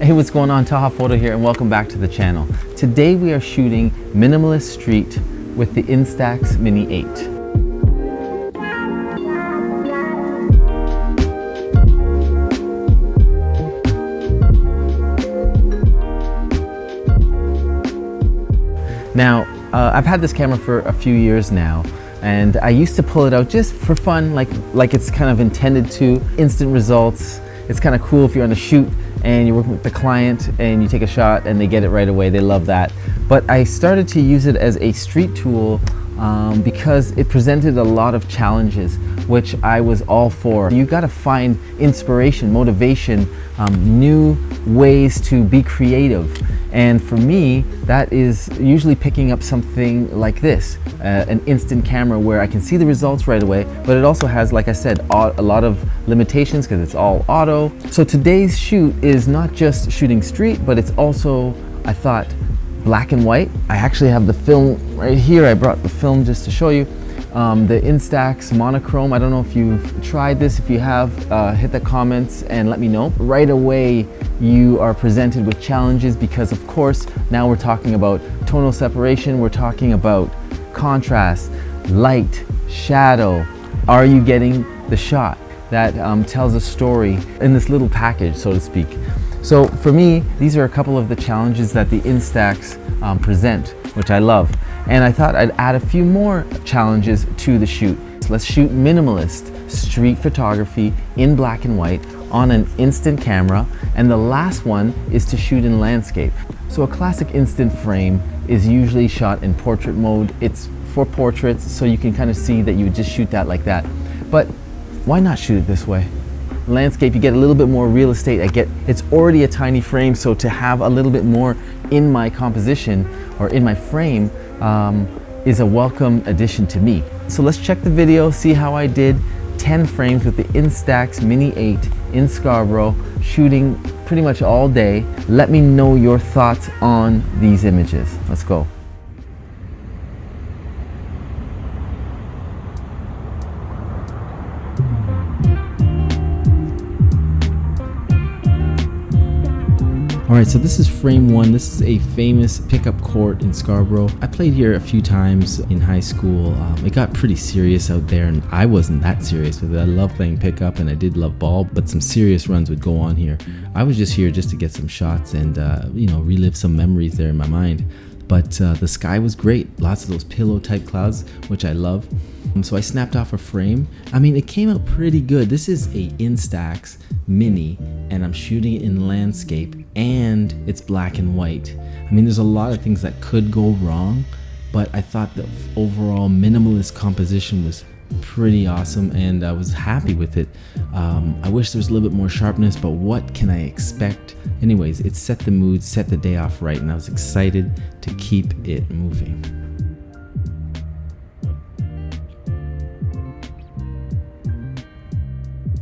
Hey, what's going on? Taha Photo here and welcome back to the channel. Today we are shooting Minimalist Street with the INSTAX Mini 8. Now, I've had this camera for a few years now, and I used to pull it out just for fun, like it's kind of intended to. Instant results. It's kind of cool if you're on a shoot and you're working with the client and you take a shot and they get it right away. They love that. But I started to use it as a street tool because it presented a lot of challenges, which I was all for. You got to find inspiration, motivation, new ways to be creative. And for me, that is usually picking up something like this, an instant camera where I can see the results right away, but it also has, like I said, a lot of limitations because it's all auto. So today's shoot is not just shooting street, but it's also, I thought, black and white. I actually have the film right here. I brought the film just to show you. The INSTAX monochrome. I don't know if you've tried this. If you have, hit the comments and let me know. Right away, you are presented with challenges because, of course, now we're talking about tonal separation. We're talking about contrast, light, shadow. Are you getting the shot that tells a story in this little package, so to speak? So for me, these are a couple of the challenges that the INSTAX present, which I love. And I thought I'd add a few more challenges to the shoot. So let's shoot minimalist street photography in black and white on an instant camera. And the last one is to shoot in landscape. So a classic instant frame is usually shot in portrait mode. It's for portraits, so you can kind of see that you would just shoot that like that. But why not shoot it this way? Landscape, you get a little bit more real estate. It's already a tiny frame, so to have a little bit more in my composition or in my frame is a welcome addition to me. So let's check the video, see how I did 10 frames with the INSTAX Mini 8 in Scarborough, shooting pretty much all day. Let me know your thoughts on these images. Let's go. Alright, so this is frame one. This is a famous pickup court in Scarborough. I played here a few times in high school. It got pretty serious out there, and I wasn't that serious with it. I love playing pickup and I did love ball, but some serious runs would go on here. I was just here just to get some shots and relive some memories there in my mind. But the sky was great. Lots of those pillow type clouds, which I love. So I snapped off a frame. I mean, it came out pretty good. This is a INSTAX Mini, and I'm shooting it in landscape, and it's black and white. I mean, there's a lot of things that could go wrong, but I thought the overall minimalist composition was pretty awesome, and I was happy with it. I wish there was a little bit more sharpness, but what can I expect? Anyways, it set the mood, set the day off right, and I was excited to keep it moving.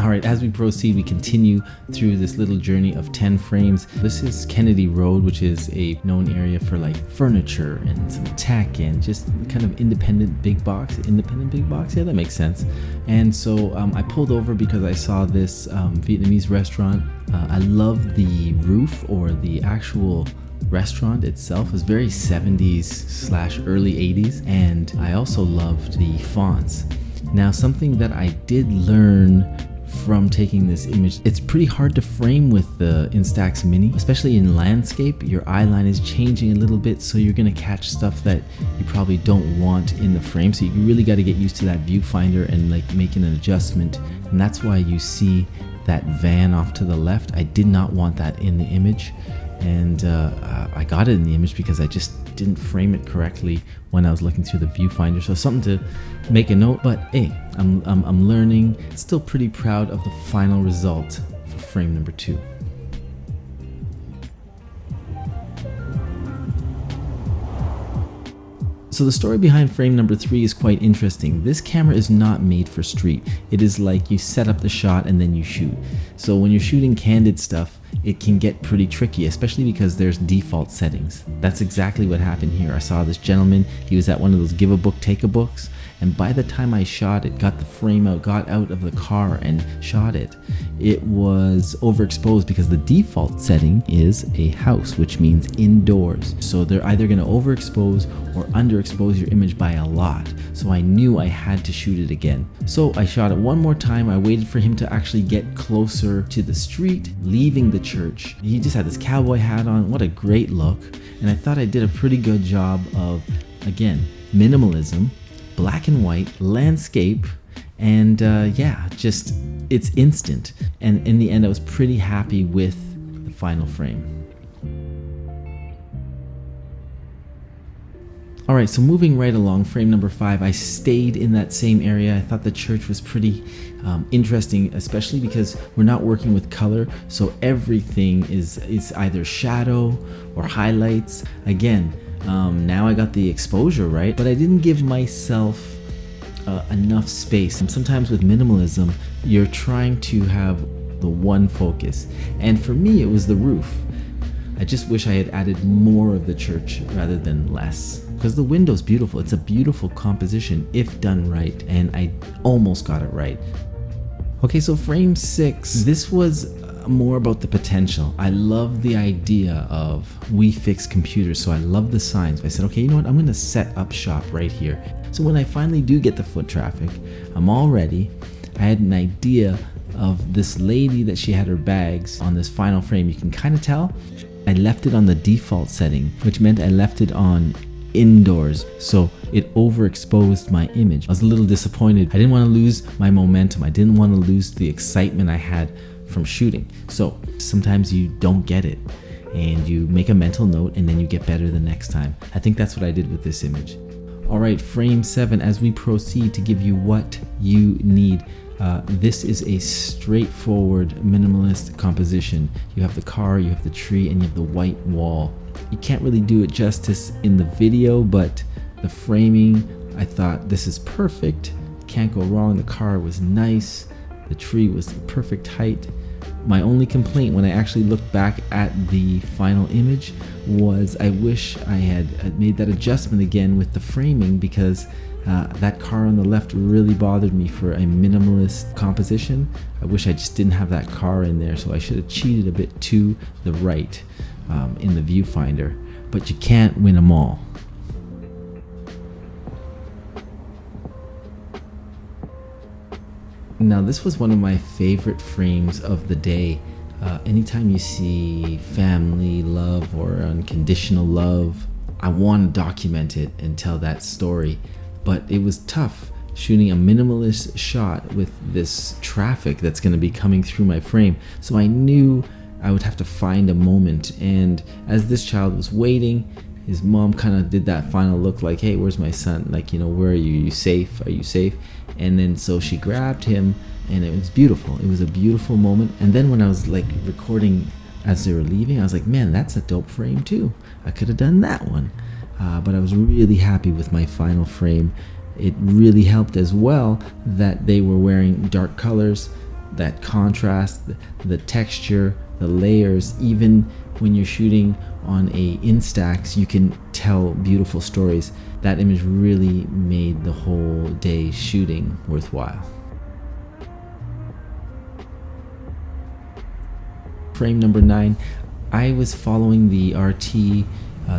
Alright, as we proceed, we continue through this little journey of 10 frames. This is Kennedy Road, which is a known area for like furniture and some tech and just kind of independent big box. Yeah, that makes sense. And so I pulled over because I saw this Vietnamese restaurant. I love the roof, or the actual restaurant itself is very 70s / early 80s, and I also loved the fonts. Now, something that I did learn from taking this image, it's pretty hard to frame with the INSTAX Mini, especially in landscape. Your eye line is changing a little bit, so you're gonna catch stuff that you probably don't want in the frame. So you really got to get used to that viewfinder and like making an adjustment. And that's why you see that van off to the left. I did not want that in the image, and I got it in the image because I just didn't frame it correctly when I was looking through the viewfinder. So something to make a note, but hey, I'm learning. Still pretty proud of the final result for frame number 2. So the story behind frame number 3 is quite interesting. This camera is not made for street. It is like you set up the shot and then you shoot. So when you're shooting candid stuff, it can get pretty tricky, especially because there's default settings. That's exactly what happened here. I saw this gentleman, he was at one of those give a book, take a books, And by the time I shot it, got the frame out, got out of the car and shot it, it was overexposed because the default setting is a house, which means indoors. So they're either going to overexpose or underexpose your image by a lot. So I knew I had to shoot it again. So I shot it one more time. I waited for him to actually get closer to the street, leaving the church. He just had this cowboy hat on. What a great look. And I thought I did a pretty good job of, again, minimalism, black and white, landscape, and yeah, just it's instant. And in the end, I was pretty happy with the final frame. All right, so moving right along, frame number 5, I stayed in that same area. I thought the church was pretty interesting, especially because we're not working with color, so everything is either shadow or highlights. Again, now I got the exposure right, but I didn't give myself enough space. And sometimes with minimalism, you're trying to have the one focus, and for me, it was the roof. I just wish I had added more of the church rather than less, because the window's beautiful. It's a beautiful composition if done right, and I almost got it right. Okay, so frame 6, this was more about the potential. I love the idea of we fix computers, so I love the signs. I said, okay, you know what, I'm gonna set up shop right here. So when I finally do get the foot traffic, I'm all ready. I had an idea of this lady that she had her bags on this final frame. You can kind of tell I left it on the default setting, which meant I left it on indoors, so it overexposed my image. I was a little disappointed. I didn't want to lose my momentum. I didn't want to lose the excitement I had from shooting. So sometimes you don't get it and you make a mental note and then you get better the next time. I think that's what I did with this image. All right, frame 7, as we proceed to give you what you need. This is a straightforward minimalist composition. You have the car, you have the tree, and you have the white wall. You can't really do it justice in the video, but the framing, I thought this is perfect. Can't go wrong. The car was nice. The tree was the perfect height. My only complaint when I actually looked back at the final image was I wish I had made that adjustment again with the framing, because that car on the left really bothered me for a minimalist composition. I wish I just didn't have that car in there, so I should have cheated a bit to the right in the viewfinder, but you can't win them all. Now this was one of my favorite frames of the day. Anytime you see family, love, or unconditional love, I want to document it and tell that story. But it was tough shooting a minimalist shot with this traffic that's going to be coming through my frame. So I knew I would have to find a moment. And as this child was waiting, his mom kind of did that final look like, hey, where's my son? Like, you know, where are you? Are you safe? Are you safe? And then so she grabbed him, and it was beautiful. It was a beautiful moment. And then when I was like recording as they were leaving, I was like, man, that's a dope frame too. I could have done that one. But I was really happy with my final frame. It really helped as well that they were wearing dark colors, that contrast, the texture, the layers. Even when you're shooting on a INSTAX, you can tell beautiful stories. That image really made the whole day shooting worthwhile. Frame number 9, I was following the RT.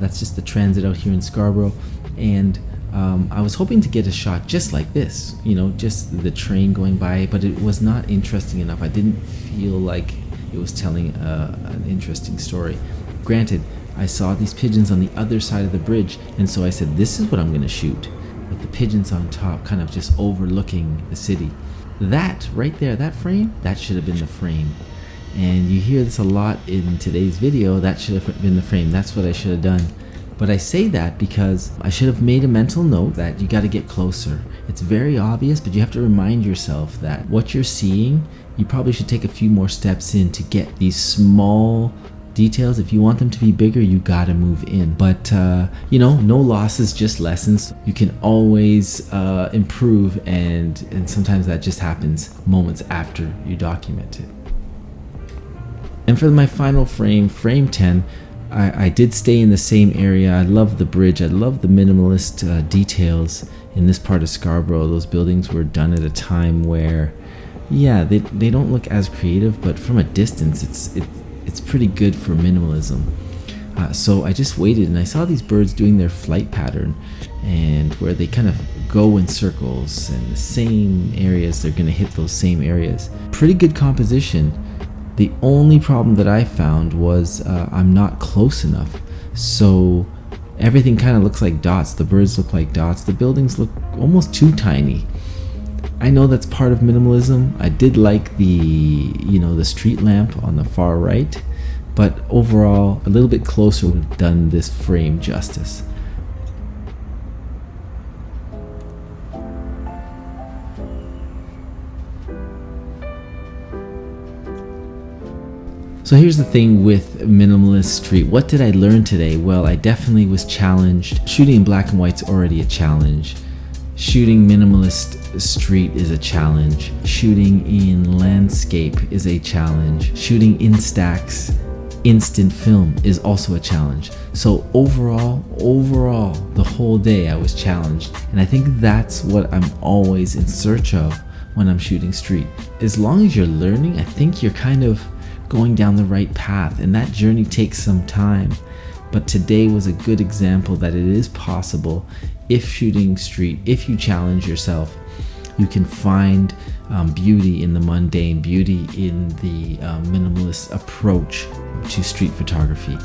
That's just the transit out here in Scarborough, and I was hoping to get a shot just like this, you know, just the train going by, but it was not interesting enough. I didn't feel like it was telling an interesting story. Granted, I saw these pigeons on the other side of the bridge, and so I said, this is what I'm going to shoot, with the pigeons on top, kind of just overlooking the city. That right there, that frame, that should have been the frame. And you hear this a lot in today's video, that should have been the frame. That's what I should have done. But I say that because I should have made a mental note that you got to get closer. It's very obvious, but you have to remind yourself that what you're seeing, you probably should take a few more steps in to get these small details. If you want them to be bigger, you got to move in. But, you know, no losses, just lessons. You can always improve, and sometimes that just happens moments after you document it. And for my final frame, frame 10, I did stay in the same area. I love the bridge. I love the minimalist details. in this part of Scarborough, those buildings were done at a time where, yeah, they don't look as creative, but from a distance, it's pretty good for minimalism. So I just waited and I saw these birds doing their flight pattern, and where they kind of go in circles and the same areas, they're going to hit those same areas. Pretty good composition. The only problem that I found was I'm not close enough. So everything kind of looks like dots. The birds look like dots. The buildings look almost too tiny. I know that's part of minimalism. I did like the street lamp on the far right, but overall, a little bit closer would have done this frame justice. So here's the thing with Minimalist Street. What did I learn today? Well, I definitely was challenged. Shooting in black and white's already a challenge. Shooting Minimalist Street is a challenge. Shooting in landscape is a challenge. Shooting INSTAX instant film is also a challenge. So overall, the whole day I was challenged. And I think that's what I'm always in search of when I'm shooting street. As long as you're learning, I think you're kind of going down the right path, and that journey takes some time. But today was a good example that it is possible. If shooting street, if you challenge yourself, you can find beauty in the mundane, beauty in the minimalist approach to street photography.